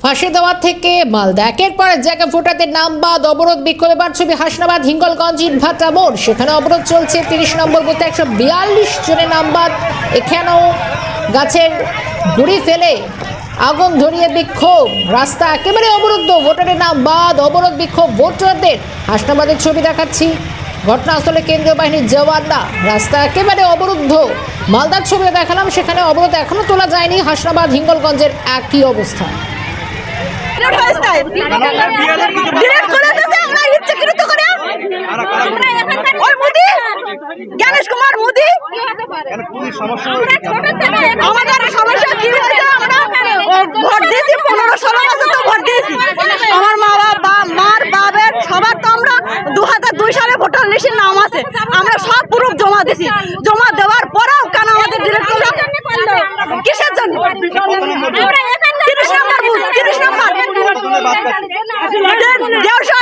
ফাঁসি দেওয়া থেকে মালদা একের পর এক জায়গায় ভোটারদের নাম বাদ অবরোধ বিক্ষোভ। এবার ছবি হাসনাবাদ হিঙ্গলগঞ্জ ইটভাটা মোড়, সেখানে অবরোধ চলছে। 30 নম্বর বুথে 142 জনের নাম বাদ। এখানেও গাছের গুড়ি ফেলে আগুন ধরিয়ে বিক্ষোভ, রাস্তা একেবারে অবরুদ্ধ, ভোটারের নাম বাদ, অবরোধ বিক্ষোভ ভোটারদের। হাসনাবাদের ছবি দেখাচ্ছি, ঘটনাস্থলে কেন্দ্রীয় বাহিনীর জওয়ানরা, রাস্তা একেবারে অবরুদ্ধ। মালদার ছবিও দেখালাম, সেখানে অবরোধ এখনো তোলা যায়নি। হাসনাবাদ হিঙ্গলগঞ্জের একই অবস্থা। জ্ঞানেশ কুমার মোদি আমাদের সমস্যা কি হয়েছে? আমরা ভোট দিয়েছি 15-16 বছর তো ভোট দিয়েছি। আমার মা বাবা মার বাবার সবার তো আমরা 2002 সালে ভোটার লিস্টের নাম আছে, আমরা সব প্রুফ জমা দিয়েছি। জমা দেওয়ার পরেও কেন আমাদের ডিলিট করলো? কিসের জন্য? 30 নম্বর বুথ, 30 নম্বর 150